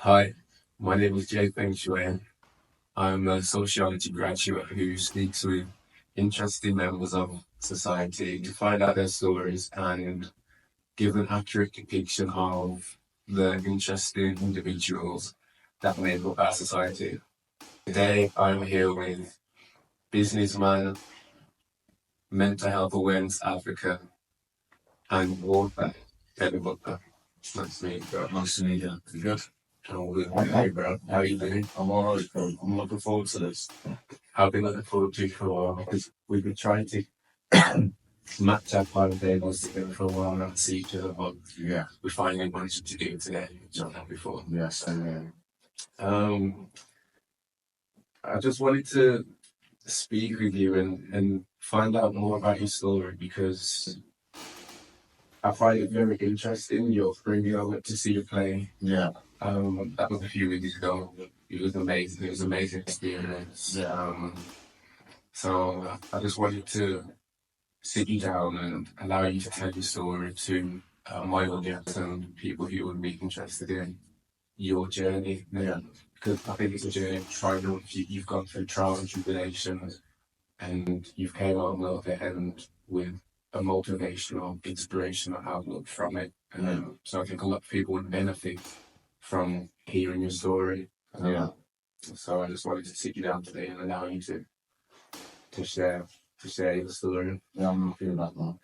Hi, my name is Jayfengshui. I'm a sociology graduate who speaks with interesting members of society to find out their stories and give an accurate depiction of the interesting individuals that make up our society. Today, I'm here with businessman, mental health awareness advocate, and author, Butler. Nice to meet you, bro. Nice to meet you. You good? Oh, good. Hey, bro. How are you doing? I'm alright, bro. I'm looking forward to this. I've been looking forward to it for a while because we've been trying to match our timetables together for a while now to see each other, but Yeah. we finally managed to do it today, which I'm happy for. Yes, and Um, I just wanted to speak with you and find out more about your story because I find it very interesting. Your upbringing, I went to see you play. yeah. That was a few weeks ago. It was amazing. It was an amazing experience. So I just wanted to sit you down and allow you to tell your story to my audience and people who would be interested in your journey. Yeah. Because I think it's a journey of trial. You've gone through trials and tribulations and you've came out on the other end with a motivational, inspirational outlook from it. So I think a lot of people would benefit from hearing your story. Yeah. So I just wanted to sit you down today and allow you to share your story. Yeah, I'm happy with that, man.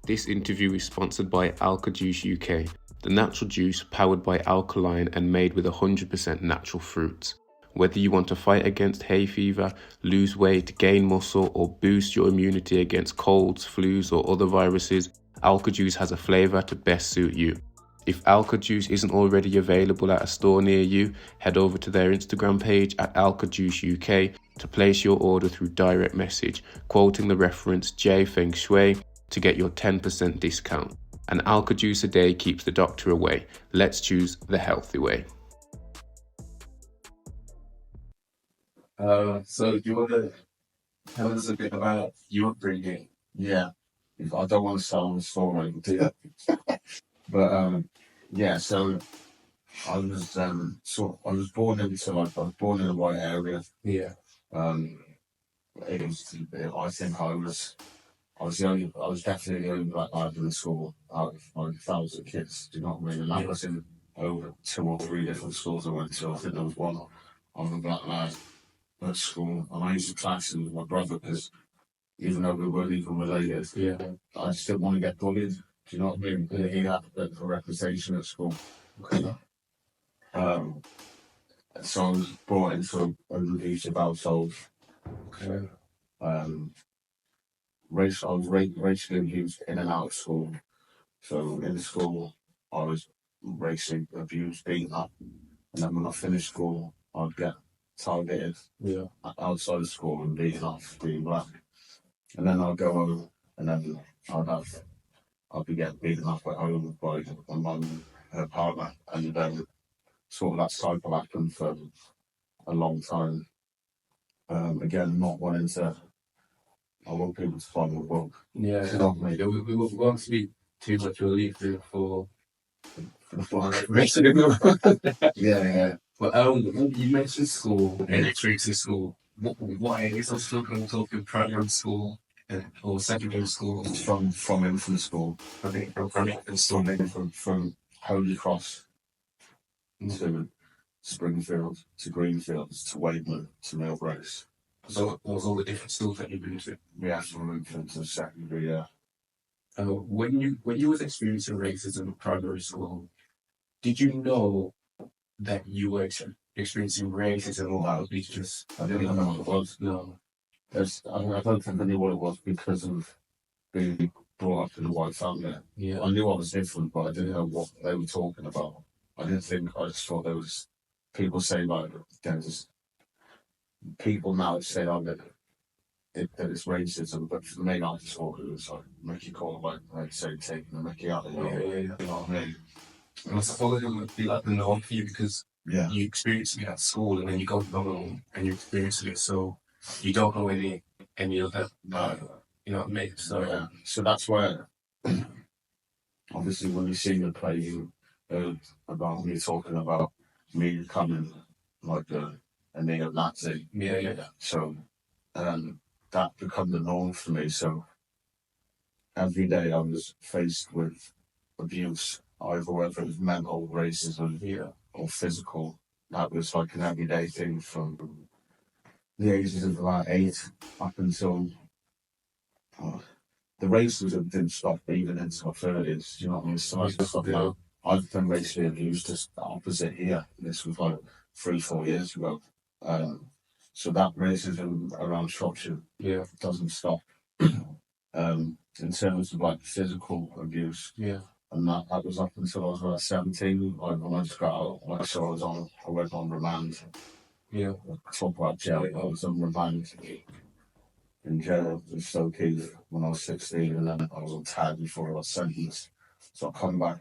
This interview is sponsored by Alka Juice UK, the natural juice powered by alkaline and made with 100% natural fruits. Whether you want to fight against hay fever, lose weight, gain muscle, or boost your immunity against colds, flus, or other viruses, Alka Juice has a flavour to best suit you. If Alka Juice isn't already available at a store near you, head over to their Instagram page at Alka Juice UK to place your order through direct message, quoting the reference Jayfengshui to get your 10% discount. An Alka Juice a day keeps the doctor away. Let's choose the healthy way. So do you want to tell us a bit about your upbringing? Yeah. I don't want to sound story, do you? But yeah. So I was I was born in the right area. Yeah. It was. I think I was definitely the only black lad in the school out of like 1,000 kids. Do you know what I mean? And that was in over 2 or 3 different schools I went to. I think there was one other black lad at school, and I used to clash with my brother because even though we weren't even related, I just didn't want to get bullied. Do you know what I mean? Because he had a bit of a reputation at school. Okay. So I was brought into an abusive household. Okay. I was racially abused in and out of school. So in school, I was racially abused, beaten up, and then when I finished school, I'd get targeted outside of school and beaten up for being black. And then I'd go home, and then I'd be getting beaten up at home by my mum and her partner, and then sort of that cycle happened for a long time. Again, not wanting to. I want people to find my book. Yeah. We won't speak too much. We'll leave room for the rest of the Yeah. But you mentioned school, elementary school. What areas of school? Can we talking primary school or secondary school? From infant school. I think from infant school. From Holy Cross to Springfield to Greenfields to Weymouth to Millbrace. So those all the different schools that you've been to. Yeah, from infant to secondary. Yeah. When you was experiencing racism in primary school, did you know that you were experiencing racism, or that was just I didn't even know what it was. No. I don't think I knew what it was because of being brought up in a white family. Yeah. I knew I was different, but I didn't know what they were talking about. I just thought there was people saying like there's people now say that it's racism, but for me I just thought it was like Mickey call like say taking the Mickey out of you. You know what I mean? And I suppose it would be like the norm for you because Yeah. you experience it at school and then you go home and you experience it, so you don't know any of that. You know what I mean? So Yeah. So that's where obviously when you see the play you heard about me talking about me becoming like a neo-Nazi. Yeah. So that became the norm for me. So every day I was faced with abuse, either whether it was mental, racism, or physical. That was like an everyday thing from the ages of about 8 up until the racism didn't stop even into my 30s. You know what I mean? So I stuff now. I've been racially abused just the opposite here. This was like 3-4 years ago. So that racism around Shropshire doesn't stop. In terms of like physical abuse, and that was up until I was about 17. Like when I just got out, like so I went on remand. Talk about jail. I was on remand in jail with Stokey when I was 16, and then I was on tag before I was sentenced. So I come back,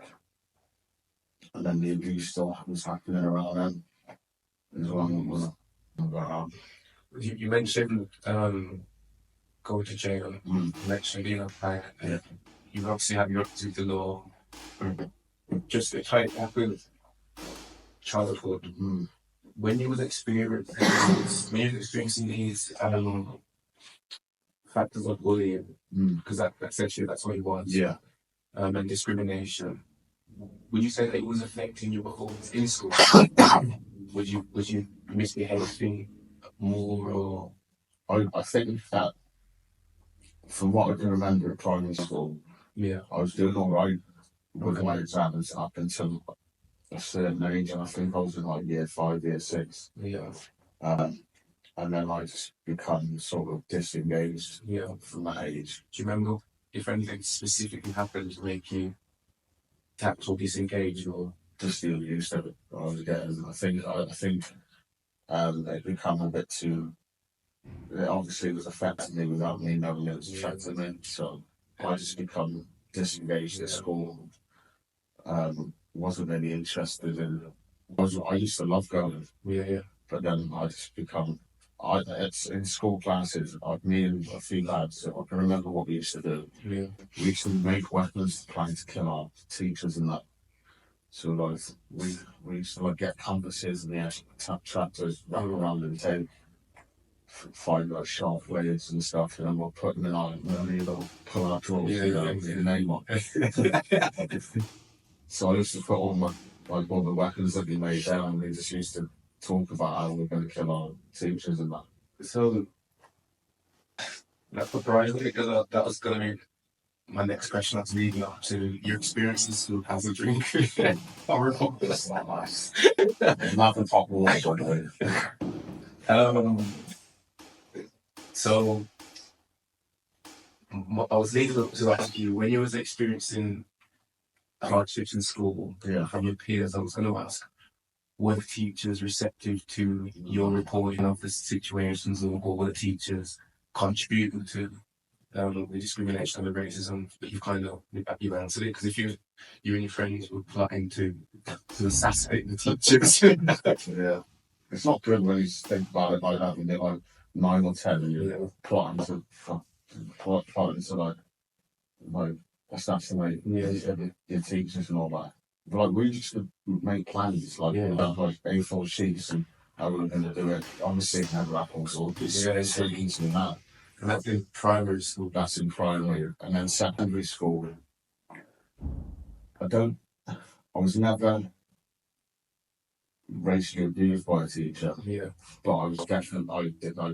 and then the abuse still was happening around then as well. When I got out. You mentioned going to jail. You mentioned being a fan. You obviously have your up with the law. Just to try it up with childhood. When you was experiencing these factors of bullying, because essentially that's what it was. And discrimination. Would you say that it was affecting your performance in school? Would you misbehaving more, or? I think that from what I can remember at primary school, I was doing all right with my exams up until a certain age, and I think I was in like year 5, year 6. And then I just become sort of disengaged from that age. Do you remember if anything specifically happened to make you tapped or disengaged, or just the abuse that I was getting? I think it become a bit too. It obviously was affecting me without me knowing it was affecting me. So I just become disengaged at school. Wasn't really interested in. I used to love going. But then I just become. It's in school classes. Me and a few lads. I can remember what we used to do. We used to make weapons trying to kill our teachers and that. So like we used to like get compasses and the tractors wrap around the tape, find like sharp blades and stuff, and then we'll put them in our little pull-out drawers with your name on. So I used to put all all the weapons that we made down, and we just used to talk about how we're going to kill our teachers and that. So that surprised me, because that was going to be my next question. That's leading up to your experiences as a drinker. Horrible. That's not nice. Nothing top of life, by the way. So I was leading up to ask you, when you was experiencing hardships in school from your peers, I was going to ask, were the teachers receptive to your reporting of the situations, or were the teachers contributing to the discrimination and the racism? But you've answered it, because if you and your friends were plotting to assassinate the teachers. It's not good when you think about it like that when you're like 9 or 10 and you're plotting to like assassinate your teachers and all that. But like we used to make plans like A4 sheets and how we were going to do it. Obviously, it never happened, so it's so easy that. And that's in primary school. That's in primary, and then secondary school. I was never racially abused by a teacher. But I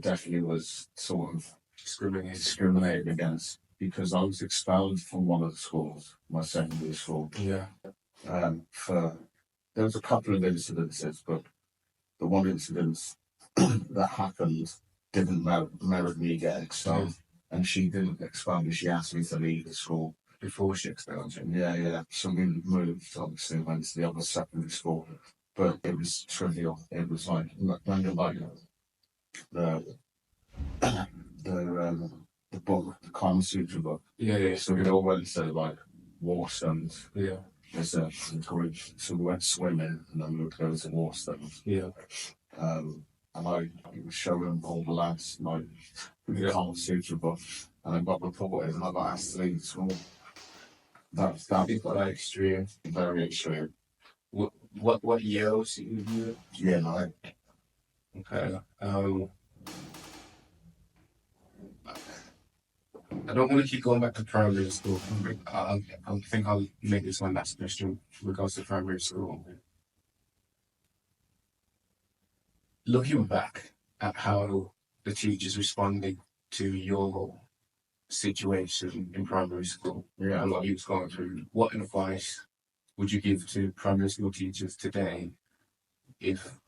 definitely was sort of discriminated against, because I was expelled from one of the schools, my secondary school. There was a couple of incidences, but the one incident that happened didn't merit me getting expelled. And she didn't expel me, she asked me to leave the school. Before she expelled you? Yeah. So we moved, obviously, went to the other secondary school. But it was trivial. It was like the book, the Kama Sutra book. So we all went to like Warstones. There's a encourage. So we went swimming, and then we would go to Warstones. And I was showing all the lads like the Kama Sutra book, and I got reported, and I got asked to leave school. That's quite extreme. Very extreme. What year was you? Yeah, no. Okay. I don't want to keep going back to primary school. I think I'll make this my last question in regards to primary school. Looking back at how the teachers responded to your situation in primary school and what you was going through, what advice would you give to primary school teachers today if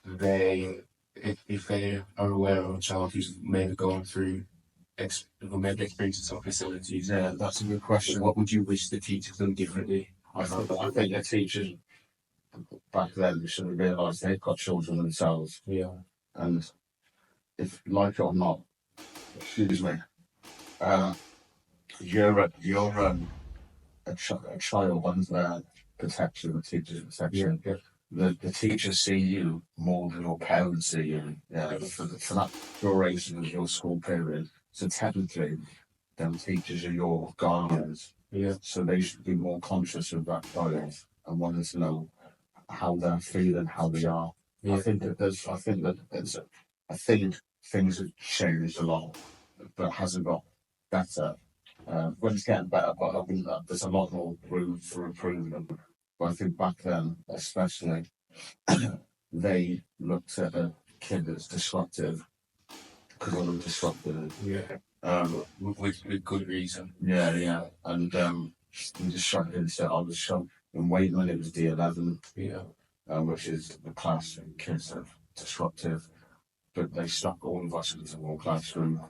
they are aware of a child who's maybe going through or maybe experiencing some facilities? Yeah, that's a good question. What would you wish the teachers done differently? I think the teachers back then should have realised they've got children themselves. Yeah. And if, like it or not, excuse me, you're a child under protection, the teacher's protection. Yeah. The teachers see you more than your parents see you. Yeah, for that duration of your school period. So technically, them teachers are your guardians. Yeah. So they should be more conscious of that child and wanting to know how they're feeling, how they are. Yeah. I think things have changed a lot, but hasn't got better. When it's getting better, but I think that there's a lot more room for improvement. But I think back then, especially, they looked at a kid as disruptive because they were disruptive. Yeah. With good reason. Yeah. And we disrupted. So I was shocked and waiting when it was D11. Yeah. Which is the class of kids that are disruptive, but they stuck all of us into one classroom.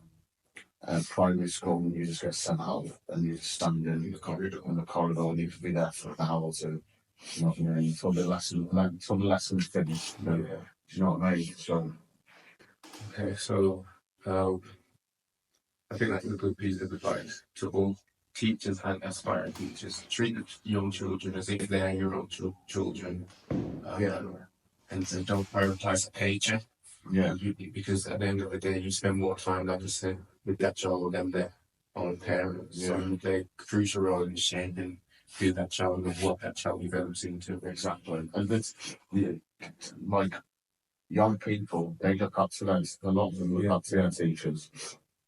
Primary school, you just get sent out and you just stand in the corridor, and you could be there for an hour or two. You know what I mean? Until the lesson's finished. Yeah. Do you know what I mean? So, okay, so I think that's a good piece of advice to all teachers and aspiring teachers. Treat young children as if they are your own children. And so don't prioritize a paycheck. Yeah. Because at the end of the day, you spend more time, like I said, with that child than their own parents. Yeah. So you play a crucial role in shaping who that child and what that child develops into. Exactly. And it's, like, young people, they look up to those. A lot of them look up to their teachers.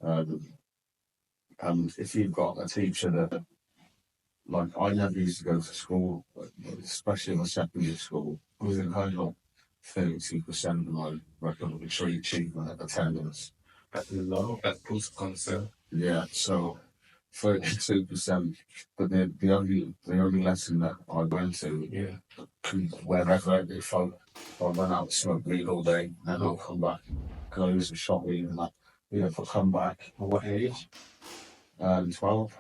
And if you've got a teacher that, like, I never used to go to school, especially in my secondary school, I was in kind of 32% of my regulatory achievement attendance. That's low. That's post concert. Yeah, so 32%. But the only lesson that I went to, wherever if I went out to smoke weed all day, then I'll come back because I used to shop weed and that. If I come back. What age? 12.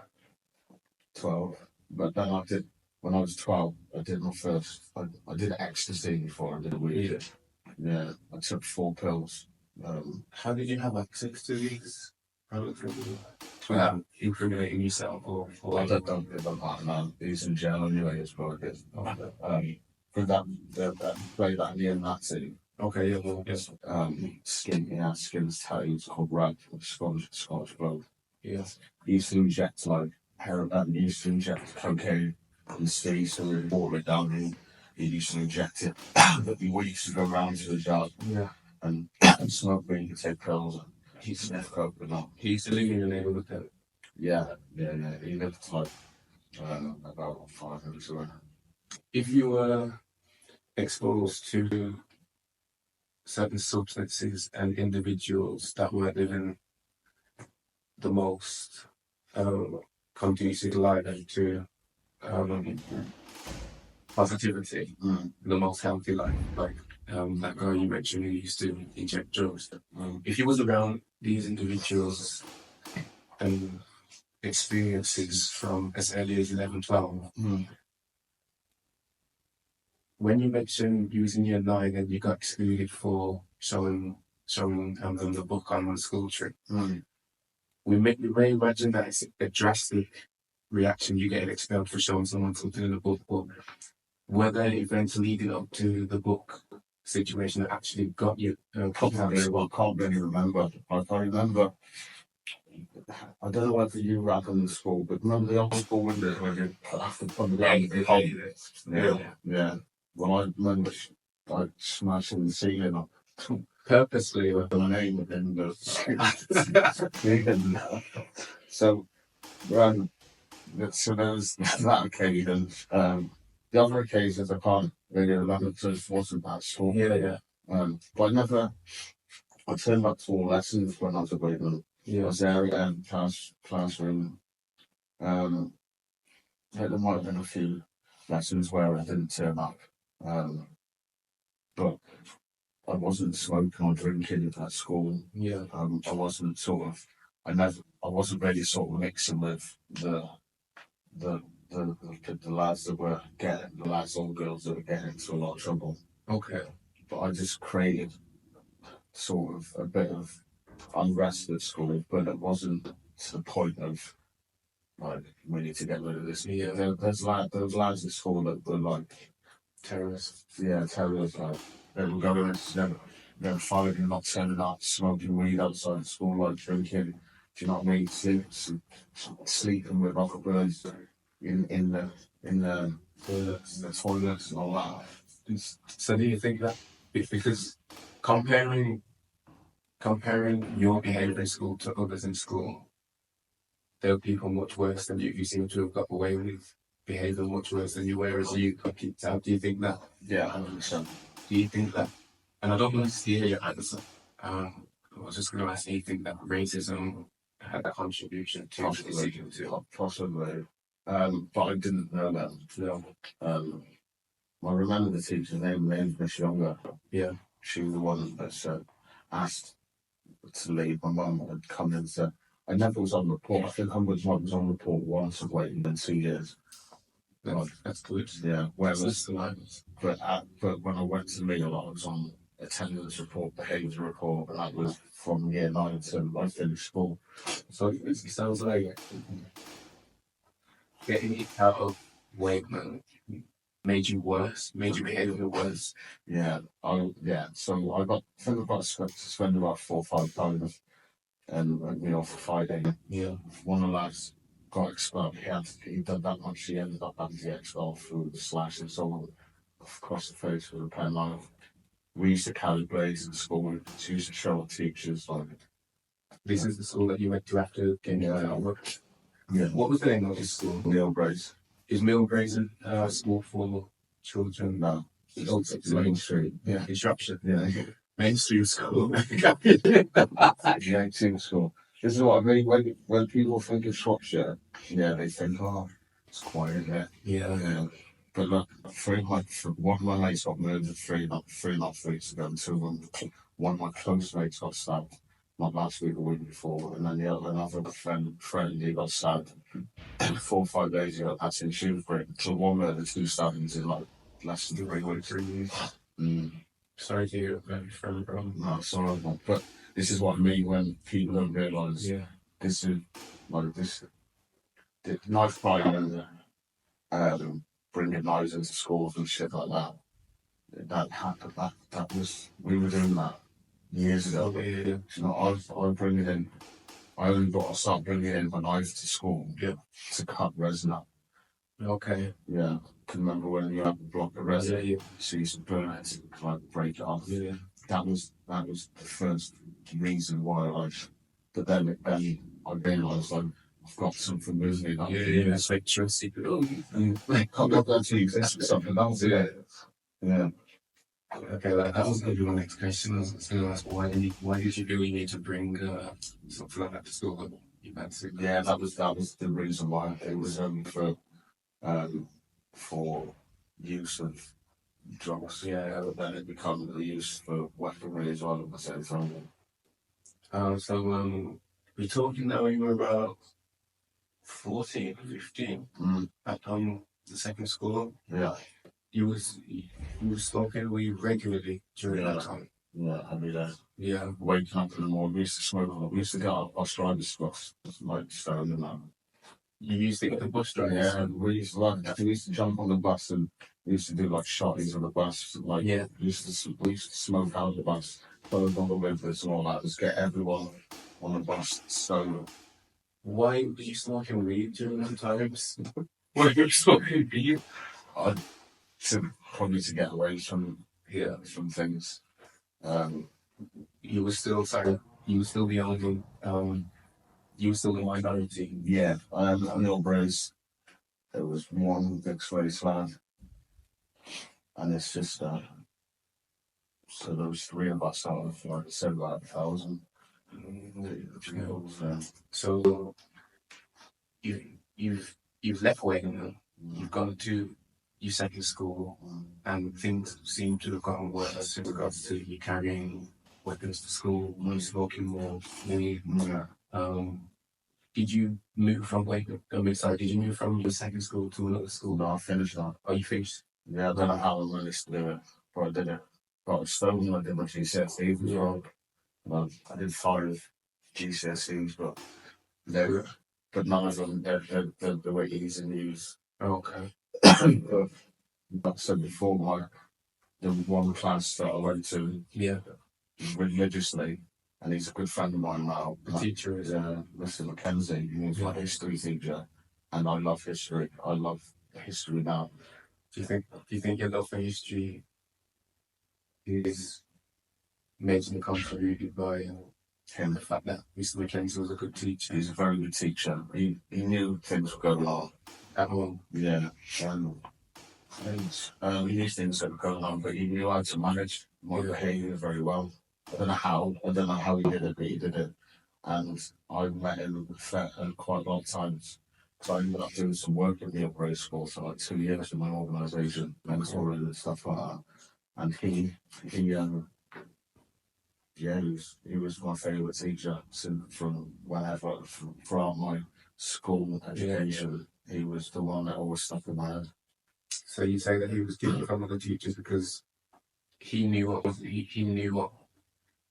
But then I did, when I was 12, I did my first, I did ecstasy before I did weed. Yeah, I took 4 pills. How did you have access to these? Without incriminating yourself or I don't give a part, man. He's in jail anyway, as well. For that play that in the Nazi. Okay, yeah, well, yes. Skin's tattoos called Rag, Scottish bloke. Yes. He used to inject like heroin, he used to inject cocaine in the sea, so we'd water it down and he used to inject it. But we used to go around to the yard and smoke weed and take pills and he sniffed coke and all. He used to live in your neighborhood then? Yeah. He lived like about 5 minutes away. If you were exposed to certain substances and individuals that were living the most conducive life to positivity, the most healthy life, like that girl you mentioned who used to inject drugs. If you was around these individuals and experiences from as early as 11, 12, when you mentioned using year 9 and you got excluded for showing them the book on the school trip, we may imagine that it's a drastic reaction, you get expelled for showing someone something in the book, but were there events leading up to the book situation that actually got you? I can't really remember. I can't remember. I don't know whether you were up in the school, but remember the old school window where you have to put it down? Yeah. Well, I remember like smashing the ceiling up Purposely. with my name within the so so there was that occasion. The other occasions I can't really remember because it wasn't that short. Yeah. But I turned up to all lessons when I was a baby. I was there in classroom. There might have been a few lessons where I didn't turn up. But I wasn't smoking or drinking at school. Yeah. I wasn't I wasn't really sort of mixing with the lads that were getting, the lads or girls that were getting into a lot of trouble. Okay. But I just created sort of a bit of unrest at school, but it wasn't to the point of like we need to get rid of this. Yeah. There was lads at school that were like Terrorists. Yeah, terrorists. Like they were going they were fighting, not turning up, smoking weed outside school, like drinking. Do you know what I mean? Sleeping with other girls in the toilets and all that. So do you think that because comparing your behaviour in school to others in school, there were people much worse than you who seem to have got away with behaviour much worse than you, whereas you got kicked out. Do you think that? Yeah, 100%. Do you think that? And I don't want to hear your answer. I was just going to ask, do you think that racism had a contribution to the decision to? Possibly. But I didn't know that. No. I remember the teacher's name, Miss Younger. Yeah. She was the one that asked to leave. My mum had come in and said, I never was on report. I think I was on report once of waiting in 2 years. That's good. Yeah. Whereas, but when I went to meet a lot, I was on attendance report, behaviour report, and that was from year 9 until I finished school. So it sounds like getting it out of Wakeman made you worse, made your behaviour worse. Yeah. So I think I got suspended about 4 or 5 times and went me off for 5 days. Yeah. One of the lads got expelled. He did that much. He ended up having to get expelled through the slash and so on across the face with a pen knife. We used to carry blades in school. We used to show our teachers like. This is the school that you went to after getting out. Yeah. What was the name of this school? Millbrace. Is Millbrace a school for children? No. It's Main Street. Yeah. In Shropshire. Yeah. Mainstream school. Yeah, team school. This is what I mean. When people think of Shropshire, yeah, they think, oh, it's quiet there. Yeah. But look, one of my mates got murdered three and a half weeks ago, and 2 of them, one of my close mates got stabbed, not last week, the week before, and then another friend, he got stabbed 4 or 5 days ago. That's in Shrewsbury. So 1 murder, 2 stabbings in like less than 3 weeks. 3 years. Sorry to hear about your friend, bro. No, sorry, but this is what I mean when people don't realise this is like this. The knife fighting and bringing knives into schools and shit like that. That happened. That was we were doing that years ago. Yeah. You know, I bring it in. I only got to start bringing in my knife to school to cut resin up. Okay. Yeah, can remember when you had a block of resin, Yeah. so you used to burn it to like break it off. Yeah. That was the first reason why but then I realised I've got something with me. Yeah. It's like trusty. And I got that to exist or something. That was it. Yeah. Okay, that was going to be my next question. I was going to ask why did you really need to bring something like that to school? Yeah, that was the reason why. It was for use of drugs. Yeah, but then it became the use for weaponry as well at the same time. We're talking now you were about 14, 15 at the second school. Yeah. You were smoking weed regularly during that time. Yeah, every day. Yeah. Waking up in the morning, we used to smoke. We used to get our bus drivers stuff, like stone and that. You used to get the bus drivers? Yeah, we used to jump on the bus and we used to do like shotties on the bus. Like, we used to smoke out of the bus, close on the windows and all that. Just get everyone on the bus stoned. Why were you smoking weed during them times? Why were you smoking weed? probably to get away from things. You were still you were still the only you were still the minority. Yeah, on the old brace, there was one mixed race lad, and it's just so there was three of us out of like 7,000. So you've left Wagon, you've gone to your second school, and things seem to have gotten worse in regards to you carrying weapons to school, you smoking more, weed. Did you move from Wagon? Did you move from your second school to another school? No, I finished that. Oh, you finished? Yeah, I don't know how I managed to do it, but I did it. Got a stone, I did my GCSEs as well. I did 5 GCSEs, but none of them they were easy to use. Okay. But like I said before, the one class that I went to religiously, and he's a good friend of mine now. The teacher is Mr. Mackenzie. He was my history teacher, and I love history. I love history now. Do you think your love for history is majorly contributed by him? The fact that Mr. Mackenzie was a good teacher. He's a very good teacher. He knew things were going on at home. Yeah, and he knew things that were going on, but he knew how to manage my behaviour very well. I don't know how he did it, but he did it. And I met him quite a lot of times. So I ended up doing some work in the upgrade school for like 2 years in my organisation, mentoring and stuff like that. And he was my favourite teacher from whenever, throughout my school education. He was the one that always stuck in my head. So you say that he was different from other teachers because he knew what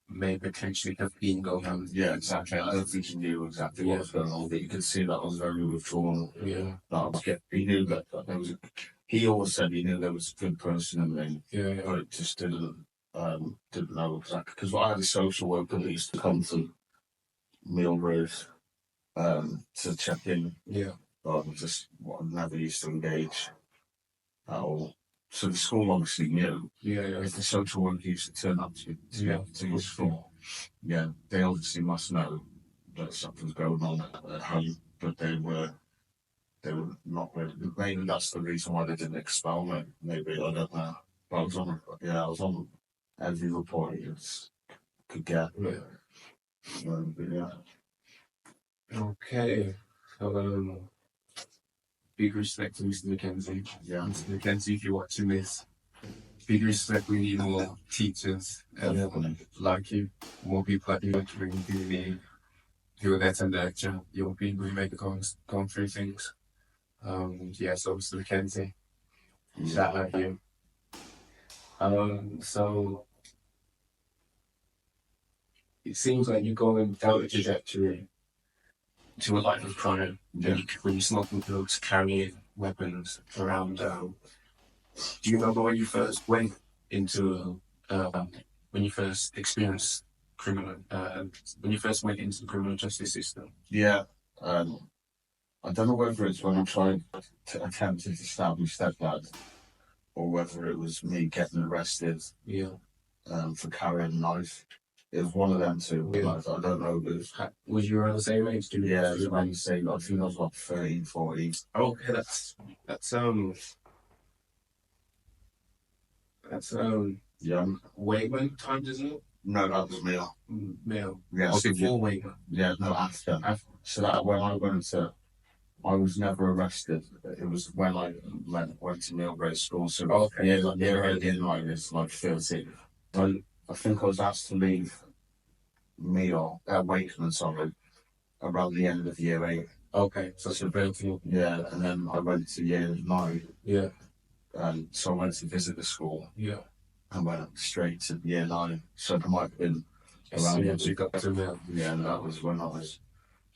may potentially have been going on. Yeah, exactly. I don't think he knew exactly what was going on, but you could see that was very withdrawn. Yeah. He knew that there was. He always said he knew there was a good person in me. Yeah. But it just didn't know exactly, because I had a social worker that used to come to meal breaks to check in. Yeah. But I never used to engage at all. So the school obviously knew. Yeah. If the social worker used to turn up to your school, they obviously must know that something's going on at home. But they were not really. Maybe that's the reason why they didn't expel me. Maybe, I don't know. But I was on every report you could get. Okay. So, big respect to Mr. Mackenzie. Yeah. Mr. Mackenzie, if you're watching this, big respect. We need more teachers like you, more people like you who are there to nurture young people who may be going through things. So Mr. Mackenzie, shout out to you. So it seems like you're going down the trajectory to a life of crime. When you're smoking drugs, carrying weapons around. Do you remember when you first went into when you first experienced when you first went into the criminal justice system? Yeah. I don't know whether it's when I tried to attempt to stab my stepdad, or whether it was me getting arrested. For carrying a knife. It was one of them two. I don't know. Was you around the same age? Yeah, it was around the same. I think I was like 13, 14. Okay, that's young. Waitman time, isn't it? No, that was male. Male. Yeah. Oh, before Waitman. Yeah, no, after. So that when I was never arrested. It was when I went to male grade school. So year 18, it's like 13. I think I was asked to leave Wakeman, around the end of year 8. Okay, so it's about yeah, and then I went to year 9. Yeah. And so I went to visit the school. Yeah. And went straight to year 9. So there might have been around you got to know. Yeah, and that was when I was.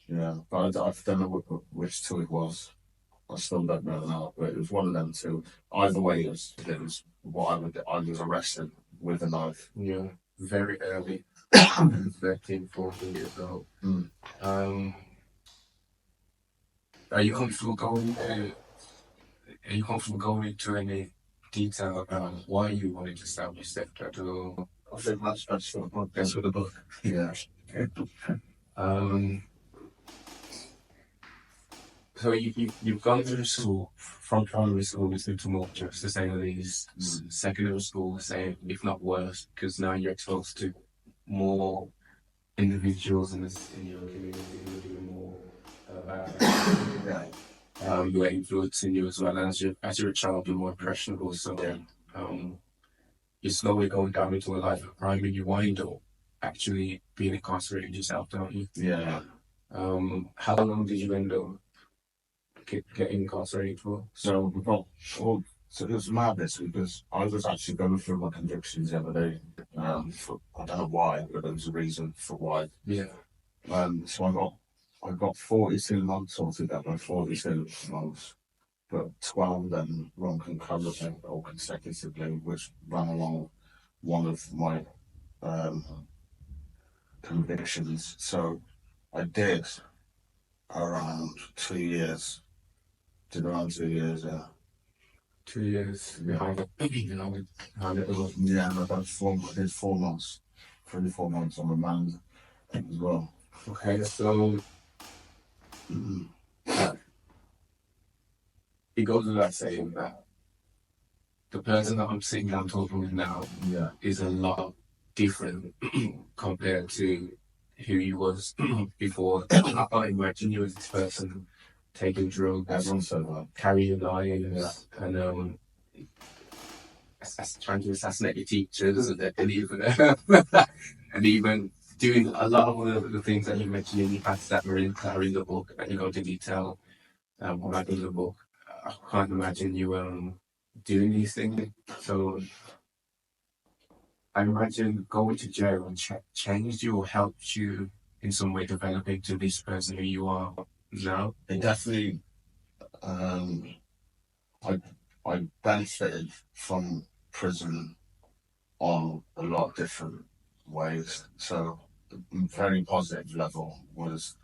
Yeah, but I don't know which two it was. I still don't know now, but it was one of them two. Either way, it was what I was arrested with a knife. Yeah, very early. 13, 14 years old. Are you comfortable going into any detail about why you wanted to establish that or I think that's for the book. That's for the book. Yeah. um so you've gone through school from primary school to tumultuous to say the least, secondary school the same, if not worse, because now you're exposed to more individuals in your community who are doing more who are influencing you as well. And as you're a child, you're more impressionable. So you're slowly going down into a life of crime, and you wind up actually being incarcerated yourself, don't you? Yeah. How long did you end up getting incarcerated for? So we got all. So it was madness because I was actually going through my convictions the other day. I don't know why, but there was a reason for why. Yeah. So I got 42 months altogether, 42 months, but 12 of them run concurrently or consecutively, which ran along one of my convictions. So I did around 2 years. Did around 2 years, yeah. 2 years behind it. Behind it. Yeah, and about I did 4 months, 3 to 4 months on remand as well. Okay, so it goes without saying that the person that I'm sitting down talking with now is a lot different compared to who you was before. I can't imagine you as this person taking drugs, carrying knives, and trying to assassinate your teachers, and even and even doing a lot of the things that you mentioned in your past that are in the book, and you go into detail about in the book. I can't imagine you doing these things. So I imagine going to jail and changed you or helped you in some way developing to this person who you are now. It definitely, I benefited from prison on a lot of different ways. So, a very positive level was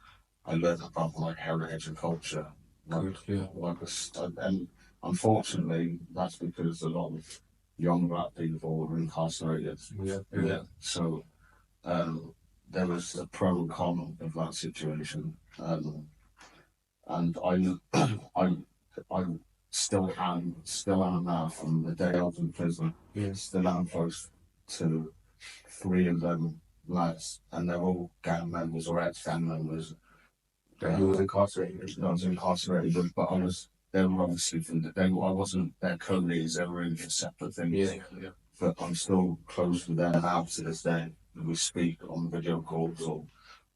I learned about like heritage and culture. And unfortunately, that's because a lot of young black people were incarcerated. Yeah. So, there was a pro and con of that situation. And I still am now from the day I was in prison. Still am close to 3 of them lads, and they're all gang members or ex-gang members. That you was incarcerated. I was incarcerated, but they were obviously I wasn't their co-leaders, they were in separate things. Yeah. But I'm still close with them now to this day. We speak on video calls or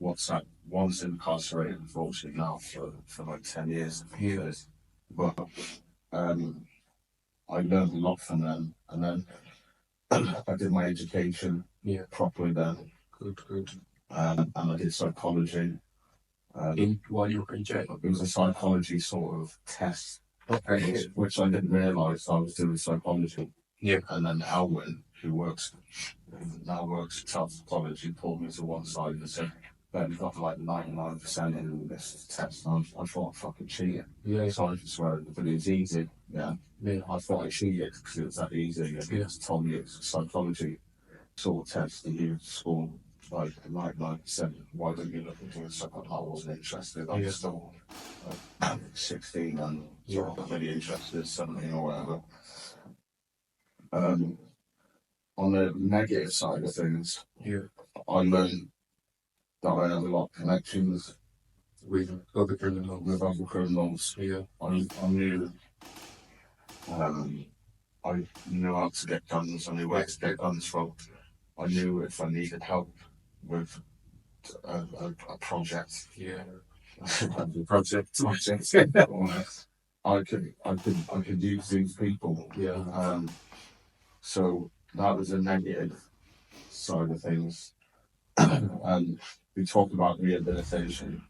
WhatsApp. One's incarcerated, unfortunately, now for like 10 years. Yeah. But I learned a lot from them, and then I did my education properly then. Good. And I did psychology. While you were in jail? It was a psychology sort of test, which I didn't realise I was doing psychology. Yeah. And then Alwyn, who now works at psychology, pulled me to one side and said, "Ben, you've got like 99% in this test." And I thought I fucking cheated. Yeah. Sorry for swearing, but it was easy. Yeah. I thought I cheated because it was that easy. And he just told me it's a psychology sort of test and you score like 99%. Why don't you look into it? So I wasn't interested. I was still 16 and not really interested, 17 or whatever. On the negative side of things, I learned that I have a lot of connections with other criminals. Yeah. I knew I knew how to get guns. I knew where to get guns from. I knew if I needed help with a project. Yeah. project. I could use these people. Yeah. So that was a negative side of things. And we talk about rehabilitation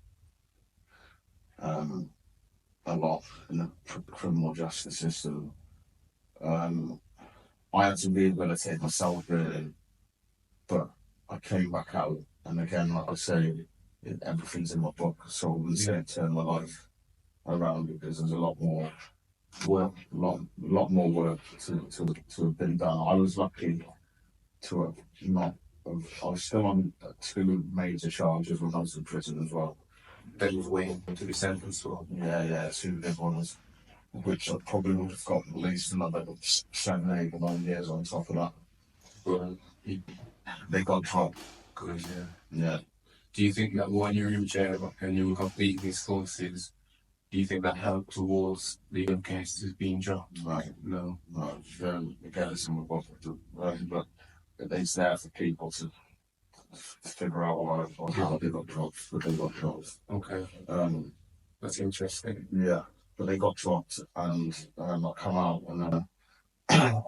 a lot in the criminal justice system. I had to rehabilitate myself really, but I came back out, and again, like I say, everything's in my book, so I was going to turn my life around because there's a lot more work, lot more work to have been done. I was lucky to have not. I was still on two major charges when I was in prison as well. That was waiting to be sentenced for. Yeah, two big ones, which I probably would have got at least another 7, 8, or 9 years on top of that. But They got dropped. good, yeah. Yeah. Do you think that when you're in jail and you complete these courses, do you think that helped towards the cases being dropped? Right. No. Again, it's in the book, but it's there for people to figure out how they got dropped, but they got dropped. Okay. That's interesting. Yeah, but they got dropped, and I come out, and then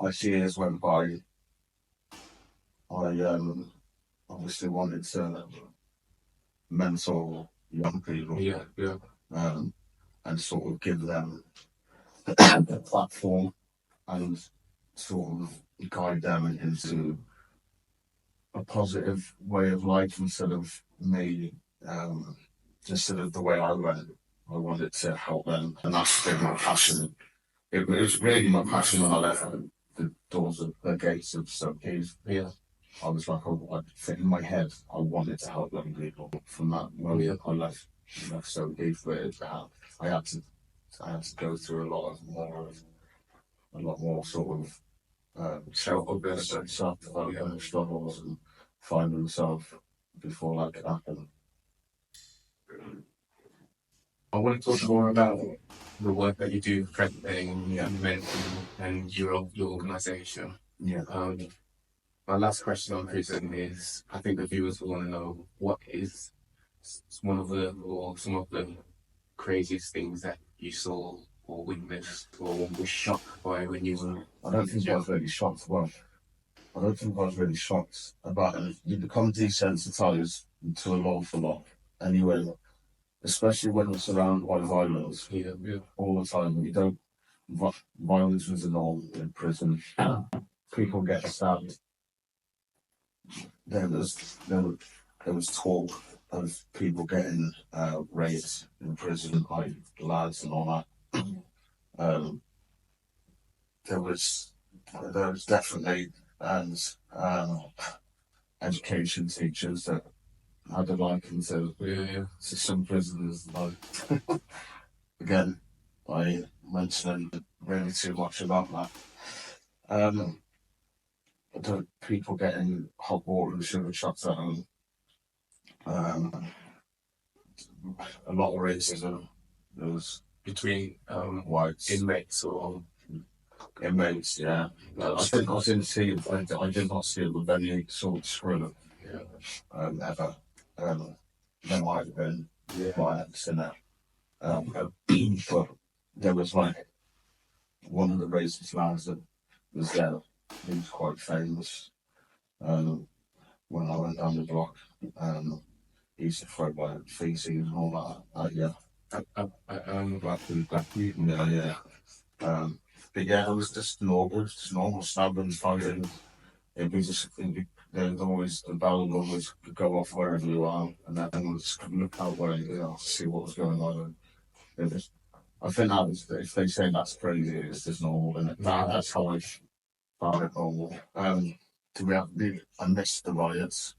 as years went by, I obviously wanted to mentor young people. Yeah. And sort of give them a platform and sort of guide them into a positive way of life instead of me just sort of the way I went. I wanted to help them, and that's been my passion. It was really my passion when I left the doors of the gates of St. Keys. Yeah. I was like, I think in my head, I wanted to help young people. From that moment, I left St. Keys, but I had to go through a lot more sort of self-development struggles and find myself before that could happen. I want to talk more about the work that you do presently and your organisation. Yeah. My last question on prison is, I think the viewers will want to know, what is some of the craziest things that you saw or witnessed or were shocked by when you were... I don't think I was really shocked. Well, I don't think I was really shocked about it. You become desensitised to an awful lot anyway, especially when it's surrounded by violence. Yeah. All the time. You don't... Violence was a norm in prison. People get stabbed. There was talk of people getting raped in prison by lads and all that. There was definitely education teachers that had a liking to some prisoners. Like, again, I mentioned really too much about that. People getting hot water and sugar chucked at them. A lot of racism. There was between whites, inmates or... Inmates, yeah. I didn't see it. I did not see it with any sort of screw ever. There might have been, but I haven't seen that. But there was like one of the racist lads that was there. He was quite famous. When I went down the block, he used to throw my feces and all that. Black people. Yeah. But yeah, it was just normal stabbing, fighting. There'd always, the bell would always go off wherever you are, and then everyone would just look out where to see what was going on. And I think that was, if they say that's crazy, it's just normal, and that's how I found it normal. I missed the riots,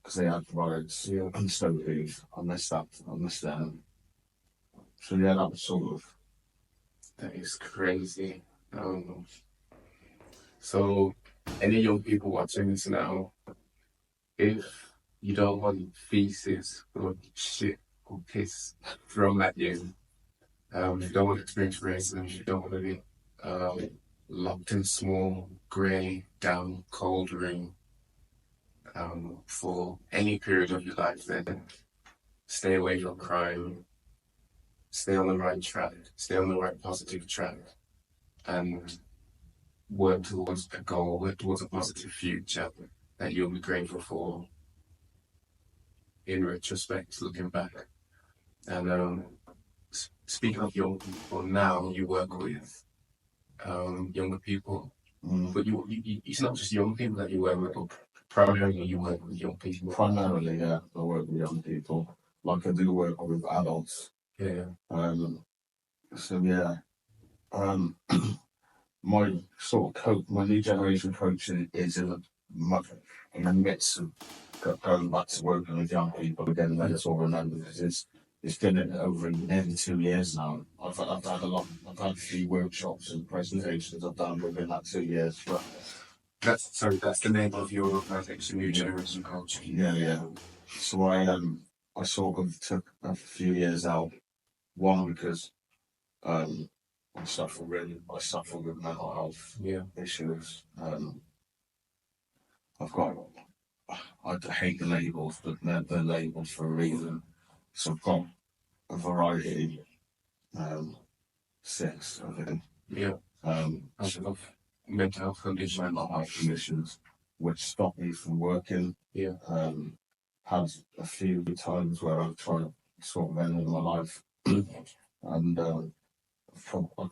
because they had riots, and so I missed that. So yeah, that was sort of... That is crazy. So, any young people watching this now, if you don't want feces or shit or piss thrown at you, you don't want to experience racism, you don't want to be locked in small, grey, down, cold room for any period of your life, then stay away from crime, stay on the right track, stay on the right positive track, and work towards a goal, work towards a positive future that you'll be grateful for in retrospect, looking back. And speaking of young people, now you work with younger people, but it's not just young people that you work with, but primarily you work with young people. Primarily, yeah, I work with young people. Like I do work with adults. Yeah. So yeah, My sort of my new generation coaching is in the midst of going back to working with young people again, mentor and then because it's been over nearly 2 years now. I've had a few workshops and presentations I've done within that 2 years. But that's the name of your organization, New Generation Coaching. Yeah. So I sort of took a few years out. One because I suffer with mental health issues. I hate the labels, but they're labels for a reason. So I've got a variety, 6, I think. Of mental health conditions, which stop me from working. Had a few times where I've tried to sort of end my life, and I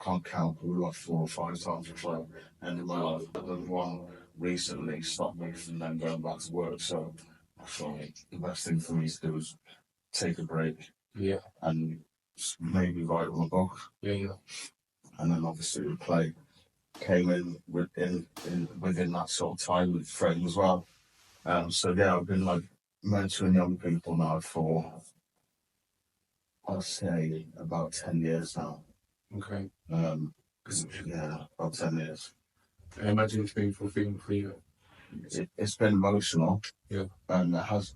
can't count, like 4 or 5 times before ending my life. But the one recently stopped me from then going back to work. So I thought the best thing for me to do was take a break. And maybe write a book. And then obviously the play came in within that sort of time frame as well. So yeah, I've been like mentoring young people now for, I'll say, about 10 years now. Okay. About 10 years. I imagine it's been fulfilling for you. It's been emotional. And it has.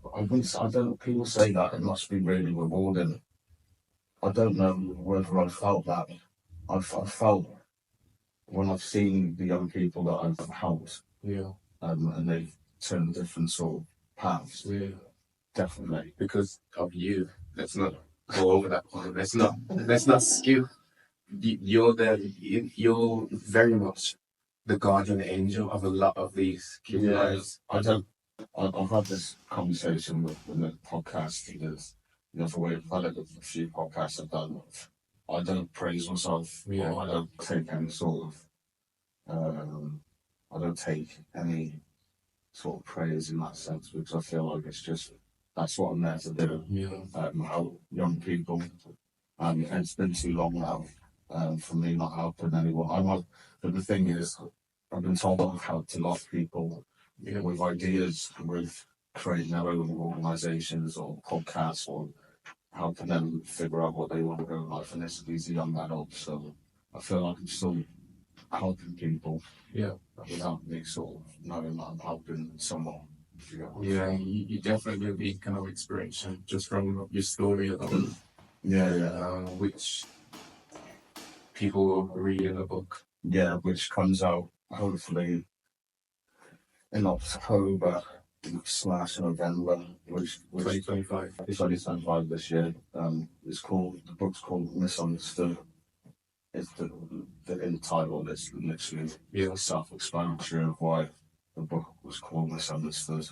People say that it must be really rewarding. I don't know whether I felt that. I've felt when I've seen the young people that I've helped. And they've turned different sort of paths. Definitely. Because of you. Let's not go over that point. Let's not skip. You're very much the guardian angel of a lot of these kids' lives. I've had this conversation with the podcast. I've had a few podcasts I've done. I don't praise myself. Or I don't take any sort of. I don't take any sort of praise in that sense because I feel like that's what I'm there to do. Help young people. And it's been too long now for me not helping anyone. But the thing is, I've been told I've helped a lot of people with ideas, with creating their own organisations or podcasts or helping them figure out what they want to do in life. And these are young adults, so I feel like I'm still helping people without me sort of knowing that I'm helping someone. You definitely be kind of inspiration just from your story alone. Which people will read in the book. Which comes out hopefully in October / November, which 2025 this year. The book's called Misunderstood. It's in the title. It's literally self-explanatory of why the book was called Misunderstood.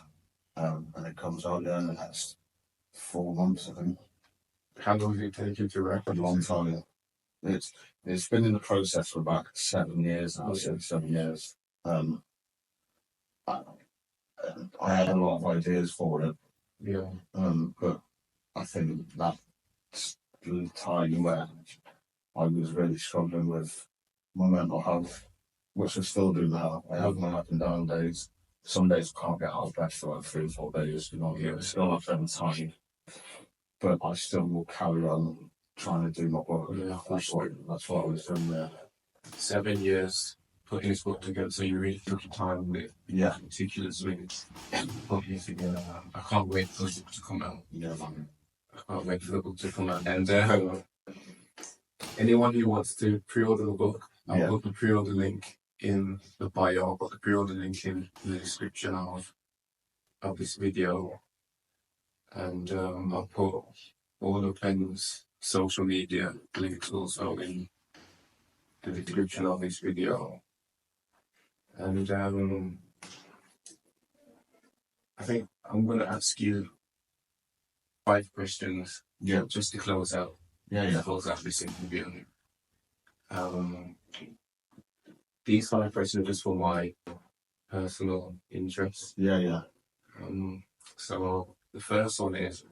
And it comes out in the next 4 months, I think. How long did it take you to write? A long time. It's been in the process for about 7 years now. 7 years. I had a lot of ideas for it. But I think that's the time where I was really struggling with my mental health, which I still do now. I have my up and down days. Some days I can't get out of bed for like 3 or 4 days. Still not every time. But I still will carry on trying to do my work. That's what I was doing there. 7 years putting this book together, so you really took your time with meticulous with putting it together. I can't wait for the book to come out. I can't wait for the book to come out. And anyone who wants to pre-order the book, I'll put the pre-order link in the bio. I'll put the pre-order link in the description of this video. And I'll put all of Ben's social media links also in the description of this video. And I think I'm going to ask you 5 questions just to close out. Close out this interview. These 5 questions are just for my personal interest. So the first one is,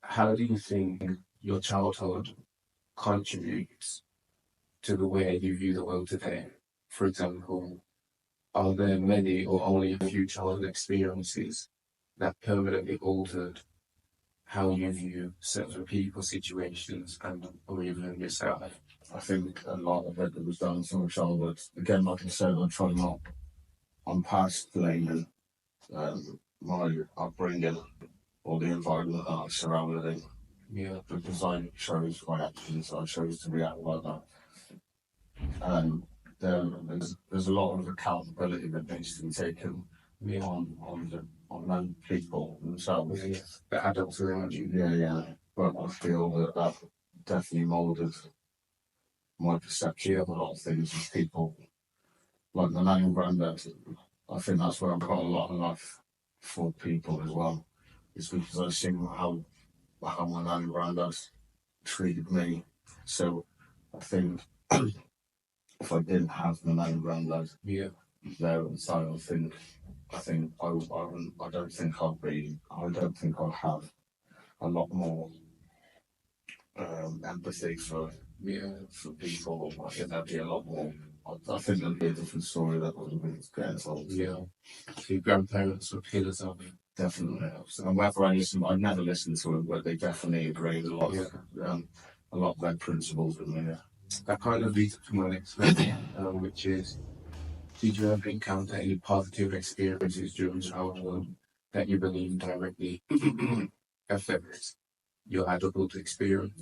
how do you think your childhood contributes to the way you view the world today? For example, are there many or only a few childhood experiences that permanently altered how you view certain people, situations, and or even yourself? I think a lot of it was done from childhood. Again, like I said, I'm past blaming my upbringing or the environment that I was surrounded in. Yeah. Because I chose my actions, I chose to react like that. And there's a lot of accountability that needs to be taken on them people themselves. Yeah. The adults around you. Yeah. But I feel that definitely moulded my perception of a lot of things with people. Like my nan and granddad, I think that's where I've got a lot of love for people as well. It's because I've seen how my nan and granddad treated me. So I think if I didn't have my nan and granddad there at the time, I don't think I'd have a lot more empathy for people. I think there'd be a lot more. I think there'd be a different story that would be getting told. Yeah. So your grandparents were pillars of it. Definitely. And whether I never listened to them, but they definitely agreed a lot. A lot of their principles with me. That kind of leads to my next question, which is, did you ever encounter any positive experiences during childhood that you believe directly affect your adult experience?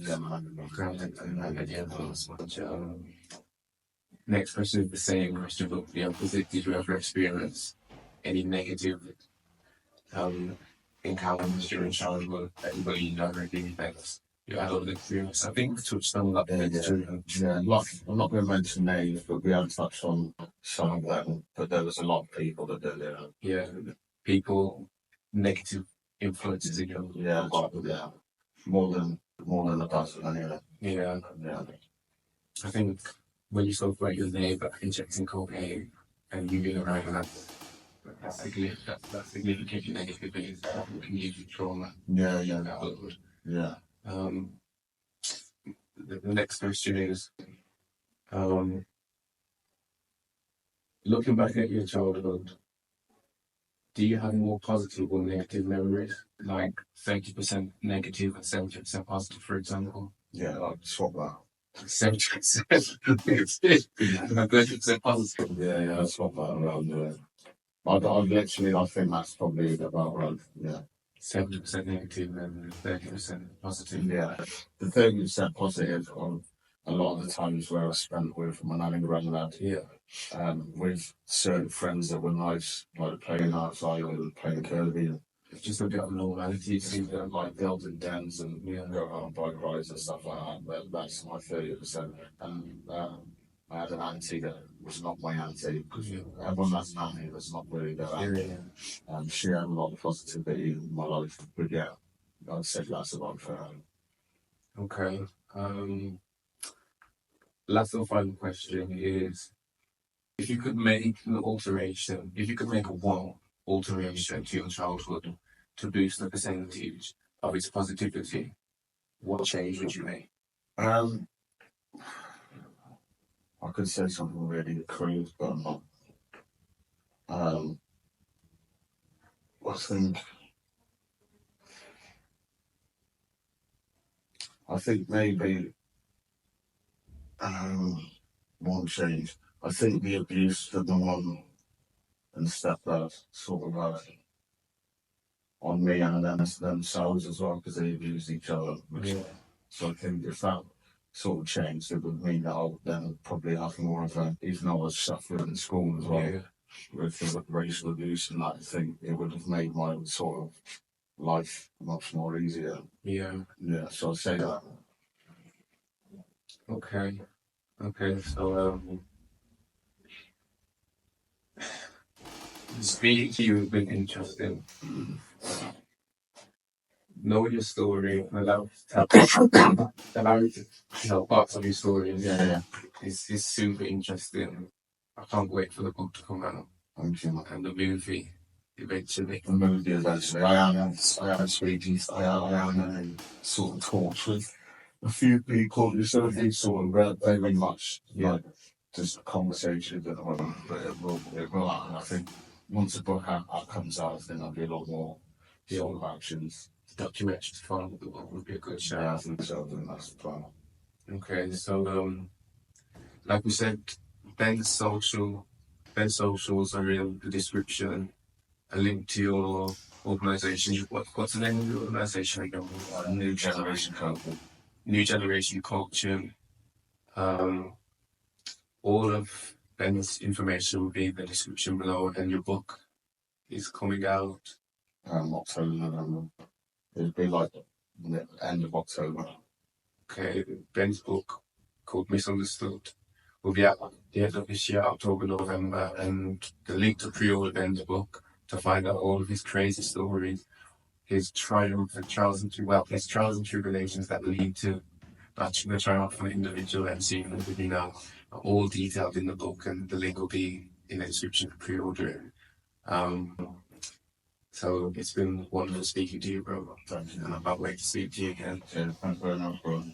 Next question is the same question, but the opposite. Did you ever experience any negative encounters during childhood that you believe directly affects your adult experience? I think we touched on that. I'm not going to mention names, but we have touched on some of them. But there was a lot of people that did it. Yeah, people, negative influences in your life. More than a dozen anyway. Yeah. I think when you spoke about your neighbour injecting cocaine and you being around that, that's significant negative things that can give you trauma. Yeah. The next question is, looking back at your childhood, do you have more positive or negative memories? Like 30% negative and 70% positive, for example? Yeah, I'd swap that. 70% negative and 30% positive. Yeah, I'd swap that around. I think that's probably about right. Yeah. 70% negative and 30% positive. Yeah. The 30% positive on a lot of the times where I spent with my nan and granddad. Yeah. With certain friends that were nice, like playing outside and playing Kirby. It's just a bit of normality. Like building dens and go out on bike rides and stuff like that. That's my 30%. And I had an auntie that was not my auntie, because everyone has an auntie that's not really their auntie. She had a lot of positivity in my life, but yeah, I'd say that's a lot for her. Okay. Last and final question is, if you could make an alteration, if you could make one alteration to your childhood to boost the percentage of its positivity, what change would you make? I could say something really crude, but I'm not. I think maybe one change. I think the abuse that my mum and stepdad sort of on me and themselves as well, because they abused each other. So I think if that sort of changed, it would mean that I would then probably have more of a, even though I was suffering in school as well, with the racial abuse and that, I think it would have made my sort of life much more easier. Yeah, so I'd say that. Okay, so speaking to you has been interesting. Knowing your story, allowing you to tell parts of your story is super interesting. I can't wait for the book to come out. Thank you. And the movie eventually. I am speaking. I am sort of tortured a few people. It's sort of very much like just conversations at the moment, but it will happen. I think once the book comes out, then there'll be a lot more sort of actions. Documentary to follow the book would be a good shout. Yeah, I think so. I think that's the plan. Okay, so like we said, Ben's socials are in the description. A link to your organisation. What's the name of your organisation again? New Generation Coaching. New Generation Coaching. All of Ben's information will be in the description below, and your book is coming out October, November. It'll be like the end of October. Okay, Ben's book called Misunderstood will be out at the end of this year, October, November, and the link to pre-order Ben's book to find out all of his crazy stories, his triumph and trials and tribulations that lead to the triumphant individual and seeing everything now, all detailed in the book, and the link will be in the description for pre-ordering. So it's been wonderful speaking to you, bro. Thank you. And I can't wait to speak to you again. Yeah, thanks very much, bro.